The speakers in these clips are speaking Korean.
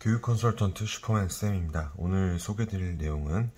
교육 컨설턴트 슈퍼맨 쌤입니다. 오늘 소개드릴 내용은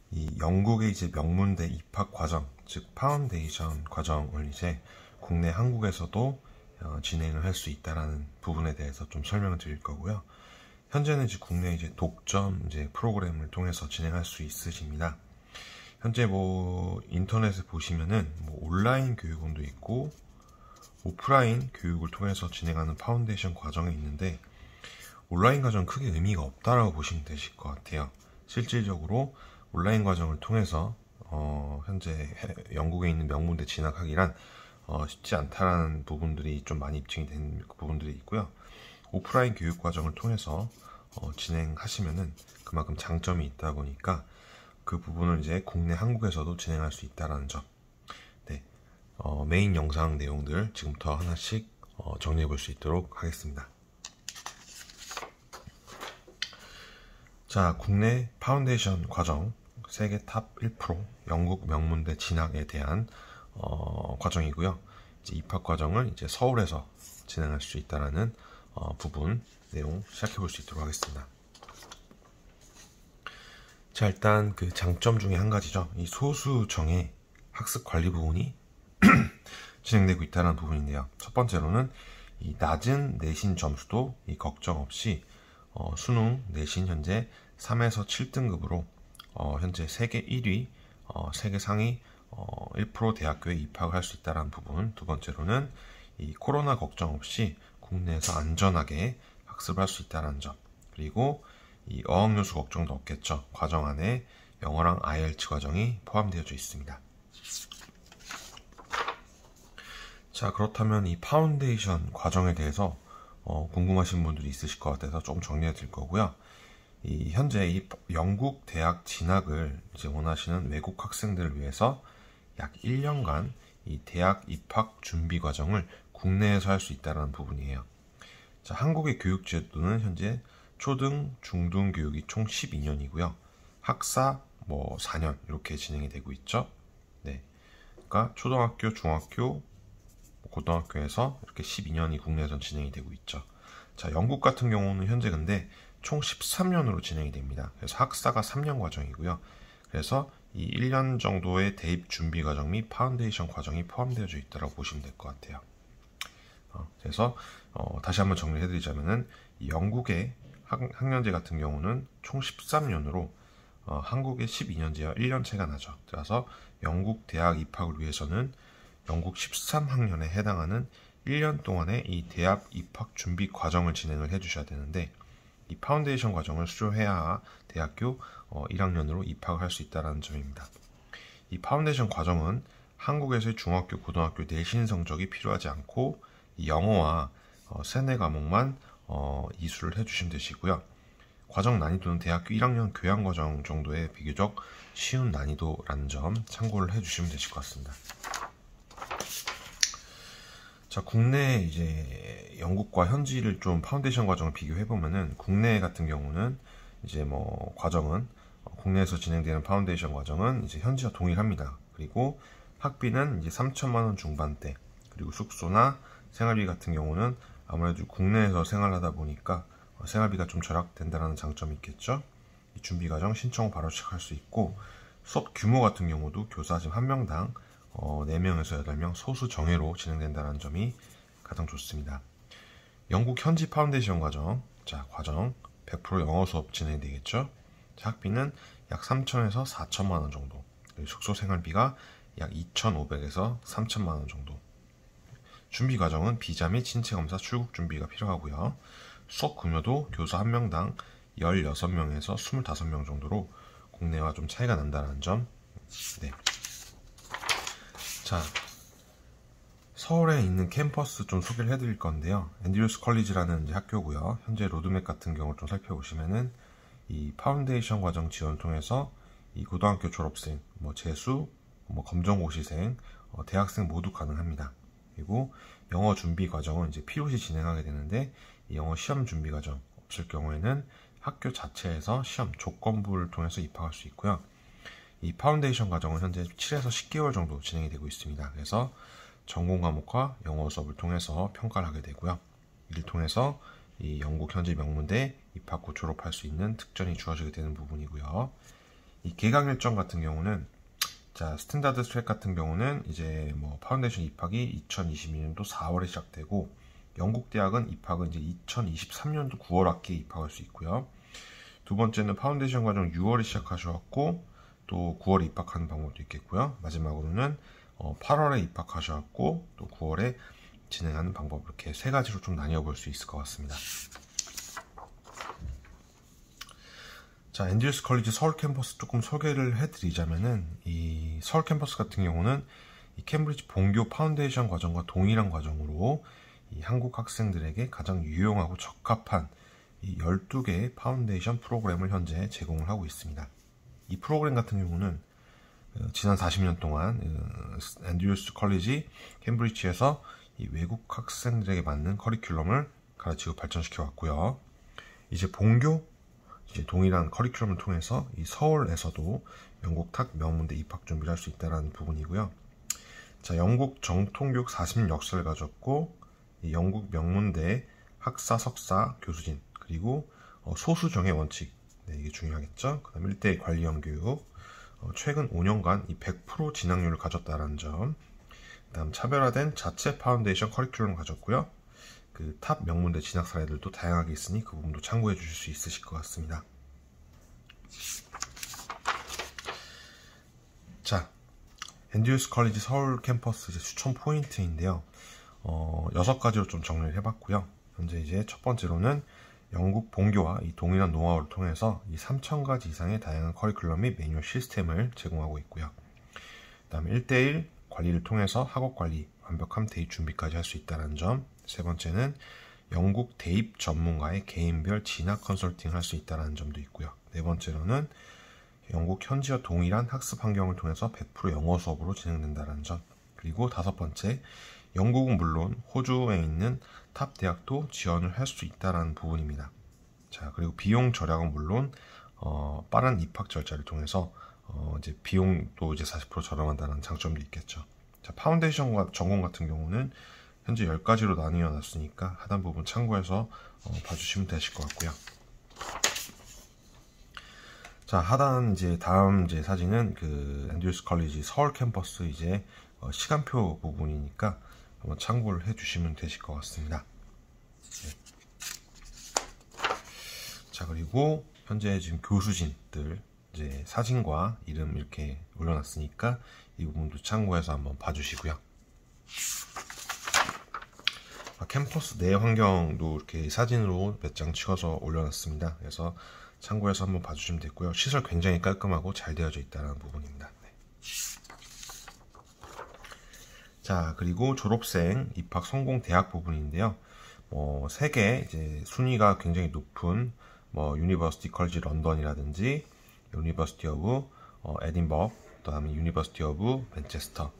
이 영국의 이제 명문대 입학 과정, 즉 파운데이션 과정을 이제 국내 한국에서도 진행을 할 수 있다라는 부분에 대해서 좀 설명을 드릴 거고요. 현재는 이제 국내 이제 독점 이제 프로그램을 통해서 진행할 수 있으십니다. 현재 인터넷에 보시면은 온라인 교육원도 있고 오프라인 교육을 통해서 진행하는 파운데이션 과정이 있는데, 온라인 과정은 크게 의미가 없다라고 보시면 되실 것 같아요. 실질적으로 온라인 과정을 통해서 현재 영국에 있는 명문대 진학하기란 쉽지 않다라는 부분들이 좀 많이 입증이 된 부분들이 있고요. 오프라인 교육 과정을 통해서 진행하시면은 그만큼 장점이 있다 보니까 그 부분을 이제 국내 한국에서도 진행할 수 있다라는 점. 네, 메인 영상 내용들 지금부터 하나씩 정리해 볼 수 있도록 하겠습니다. 자, 국내 파운데이션 과정 세계 탑 1% 영국 명문대 진학에 대한 과정이고요. 이제 입학 과정을 이제 서울에서 진행할 수 있다라는 부분 내용 시작해 볼 수 있도록 하겠습니다. 자, 일단 그 장점 중에 한 가지죠. 이 소수정예 학습 관리 부분이 진행되고 있다는 부분인데요. 첫 번째로는 이 낮은 내신 점수도 이 걱정 없이 수능 내신 현재 3에서 7등급으로 현재 세계 1위, 세계 상위 1% 대학교에 입학을 할 수 있다는 부분. 두 번째로는 이 코로나 걱정 없이 국내에서 안전하게 학습을 할 수 있다는 점. 그리고 이 어학연수 걱정도 없겠죠. 과정 안에 영어랑 IELTS 과정이 포함되어져 있습니다. 자, 그렇다면 이 파운데이션 과정에 대해서 궁금하신 분들이 있으실 것 같아서 조금 정리해 드릴 거고요. 현재 이 영국 대학 진학을 이제 원하시는 외국 학생들을 위해서 약 1년간 이 대학 입학 준비 과정을 국내에서 할 수 있다는 부분이에요. 자, 한국의 교육제도는 현재 초등, 중등 교육이 총 12년이고요. 학사 4년 이렇게 진행이 되고 있죠. 네, 그러니까 초등학교, 중학교, 고등학교에서 이렇게 12년이 국내에서 진행이 되고 있죠. 자, 영국 같은 경우는 현재 근데 총 13년으로 진행이 됩니다. 그래서 학사가 3년 과정이고요. 그래서 이 1년 정도의 대입 준비 과정 및 파운데이션 과정이 포함되어져 있다고 보시면 될 것 같아요. 그래서 다시 한번 정리해 드리자면은 영국의 학년제 같은 경우는 총 13년으로 한국의 12년제와 1년 차이가 나죠. 그래서 영국 대학 입학을 위해서는 영국 13학년에 해당하는 1년 동안의 이 대학 입학 준비 과정을 진행을 해주셔야 되는데, 이 파운데이션 과정을 수료해야 대학교 1학년으로 입학을 할 수 있다는 점입니다. 이 파운데이션 과정은 한국에서의 중학교, 고등학교 내신 성적이 필요하지 않고 이 영어와 세네 과목만 이수를 해주시면 되시고요. 과정 난이도는 대학교 1학년 교양과정 정도의 비교적 쉬운 난이도라는 점 참고를 해주시면 되실 것 같습니다. 자, 국내 이제 영국과 현지를 좀 파운데이션 과정을 비교해 보면은, 국내 같은 경우는 이제 과정은 국내에서 진행되는 파운데이션 과정은 이제 현지와 동일합니다. 그리고 학비는 이제 3천만 원 중반대, 그리고 숙소나 생활비 같은 경우는 아무래도 국내에서 생활하다 보니까 생활비가 좀 절약된다는 장점이 있겠죠. 이 준비 과정 신청 후 바로 시작할 수 있고, 수업 규모 같은 경우도 교사 지금 1명당 4명에서 8명 소수 정예로 진행된다는 점이 가장 좋습니다. 영국 현지 파운데이션 과정, 자, 과정 100% 영어 수업 진행되겠죠. 자, 학비는 약 3천에서 4천만 원 정도, 그리고 숙소 생활비가 약 2,500에서 3천만 원 정도. 준비 과정은 비자 및 신체 검사 출국 준비가 필요하고요. 수업 규모도 교사 1명당 16명에서 25명 정도로 국내와 좀 차이가 난다는 점. 네. 자, 서울에 있는 캠퍼스 좀 소개를 해드릴 건데요. 앤드류스 컬리지라는 이제 학교고요. 현재 로드맵 같은 경우를 좀 살펴보시면은 이 파운데이션 과정 지원을 통해서 이 고등학교 졸업생, 재수, 검정고시생, 대학생 모두 가능합니다. 그리고 영어 준비 과정은 이제 필요시 진행하게 되는데, 이 영어 시험 준비 과정 없을 경우에는 학교 자체에서 시험 조건부를 통해서 입학할 수 있고요. 이 파운데이션 과정은 현재 7에서 10개월 정도 진행이 되고 있습니다. 그래서 전공 과목과 영어 수업을 통해서 평가를 하게 되고요. 이를 통해서 이 영국 현지 명문대 입학 후 졸업할 수 있는 특전이 주어지게 되는 부분이고요. 이 개강 일정 같은 경우는 자, 스탠다드 트랙 같은 경우는 이제 뭐 파운데이션 입학이 2022년도 4월에 시작되고 영국 대학은 입학은 이제 2023년도 9월 학기에 입학할 수 있고요. 두 번째는 파운데이션 과정 6월에 시작하셔갖고 또 9월에 입학하는 방법도 있겠고요. 마지막으로는 8월에 입학하셔갖고 또 9월에 진행하는 방법, 이렇게 세 가지로 좀 나뉘어 볼 수 있을 것 같습니다. 자, 앤드류스 컬리지 서울 캠퍼스 조금 소개를 해드리자면은 이 서울 캠퍼스 같은 경우는 이 캠브리지 본교 파운데이션 과정과 동일한 과정으로 이 한국 학생들에게 가장 유용하고 적합한 이 12개의 파운데이션 프로그램을 현재 제공을 하고 있습니다. 이 프로그램 같은 경우는 지난 40년 동안 앤드류스 컬리지 캠브리지에서 이 외국 학생들에게 맞는 커리큘럼을 가르치고 발전시켜 왔고요. 이제 본교 이제 동일한 커리큘럼을 통해서 이 서울에서도 영국 탁 명문대 입학 준비를 할 수 있다는 부분이고요. 자, 영국 정통교육 40년 역사를 가졌고 이 영국 명문대 학사, 석사, 교수진, 그리고 소수정예 원칙, 네, 이게 중요하겠죠. 그 다음 1대1 관리형 교육, 최근 5년간 이 100% 진학률을 가졌다는 점, 그 다음 차별화된 자체 파운데이션 커리큘럼을 가졌고요. 그 탑 명문대 진학 사례들도 다양하게 있으니 그 부분도 참고해 주실 수 있으실 것 같습니다. 자, 앤드류스 컬리지 서울 캠퍼스 이제 추천 포인트인데요. 6가지로 좀 정리를 해봤고요. 현재 이제 첫 번째로는 영국 본교와 이 동일한 노하우를 통해서 이 3,000가지 이상의 다양한 커리큘럼 및 매뉴얼 시스템을 제공하고 있고요. 그 다음에 1대1 관리를 통해서 학업 관리, 완벽한 대입 준비까지 할 수 있다는 점. 세 번째는 영국 대입 전문가의 개인별 진학 컨설팅을 할 수 있다는 점도 있고요. 네 번째로는 영국 현지와 동일한 학습 환경을 통해서 100% 영어 수업으로 진행된다는 점. 그리고 다섯 번째, 영국은 물론 호주에 있는 탑 대학도 지원을 할 수 있다는 부분입니다. 자, 그리고 비용 절약은 물론 빠른 입학 절차를 통해서 이제 비용도 이제 40% 저렴한다는 장점도 있겠죠. 자, 파운데이션과 전공 같은 경우는 현재 10가지로 나뉘어 놨으니까 하단 부분 참고해서 봐주시면 되실 것 같고요. 자, 하단 이제 다음 이제 사진은 그 앤드류스 컬리지 서울 캠퍼스 이제 시간표 부분이니까 한번 참고를 해주시면 되실 것 같습니다. 네. 자, 그리고 현재 지금 교수진들 이제 사진과 이름 이렇게 올려놨으니까 이 부분도 참고해서 한번 봐주시고요. 캠퍼스 내 환경도 이렇게 사진으로 몇 장 찍어서 올려놨습니다. 그래서 참고해서 한번 봐주시면 되고요. 시설 굉장히 깔끔하고 잘 되어져 있다는 부분입니다. 네. 자, 그리고 졸업생 입학 성공 대학 부분인데요. 세계 이제 순위가 굉장히 높은 유니버시티 컬리지 런던이라든지 유니버시티 오브 에딘버그, 그다음에 유니버시티 오브 맨체스터,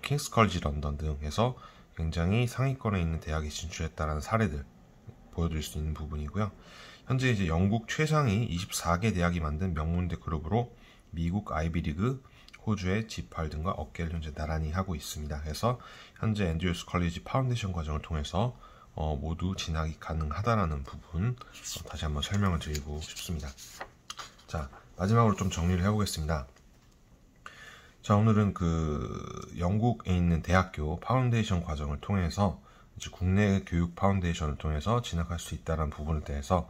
킹스 컬리지 런던 등 해서 굉장히 상위권에 있는 대학에 진출했다는 사례들 보여드릴 수 있는 부분이고요. 현재 이제 영국 최상위 24개 대학이 만든 명문대 그룹으로 미국 아이비리그, 호주의 G8 등과 어깨를 현재 나란히 하고 있습니다. 그래서 현재 앤드류스 컬리지 파운데이션 과정을 통해서 모두 진학이 가능하다라는 부분 다시 한번 설명을 드리고 싶습니다. 자, 마지막으로 좀 정리를 해보겠습니다. 자, 오늘은 그 영국에 있는 대학교 파운데이션 과정을 통해서 이제 국내 교육 파운데이션을 통해서 진학할 수 있다는 부분에 대해서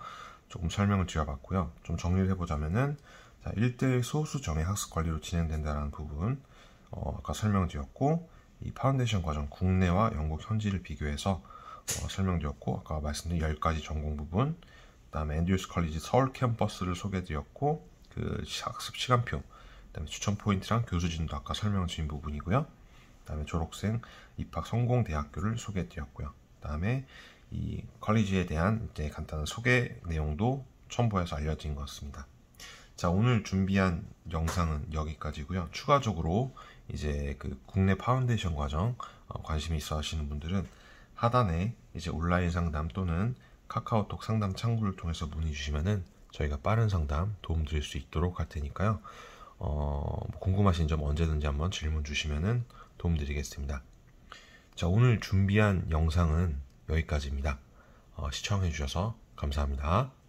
조금 설명을 드려봤고요. 좀 정리를 해보자면은 자, 1대1 소수 정예 학습 관리로 진행된다는 부분 아까 설명을 드렸고, 이 파운데이션 과정 국내와 영국 현지를 비교해서 설명드렸고, 아까 말씀드린 10가지 전공 부분, 그 다음에 앤드류스 컬리지 서울 캠퍼스를 소개해드렸고, 그 학습 시간표, 그 다음에 추천 포인트랑 교수진도 아까 설명을 드린 부분이고요. 그 다음에 졸업생 입학 성공 대학교를 소개해드렸고요. 그 다음에 이 컬리지에 대한 이제 간단한 소개 내용도 첨부해서 알려드린 것 같습니다. 자, 오늘 준비한 영상은 여기까지고요. 추가적으로 이제 그 국내 파운데이션 과정 관심이 있어 하시는 분들은 하단에 이제 온라인 상담 또는 카카오톡 상담 창구를 통해서 문의 주시면은 저희가 빠른 상담 도움 드릴 수 있도록 할 테니까요. 궁금하신 점 언제든지 한번 질문 주시면은 도움 드리겠습니다. 자, 오늘 준비한 영상은 여기까지입니다. 시청해 주셔서 감사합니다.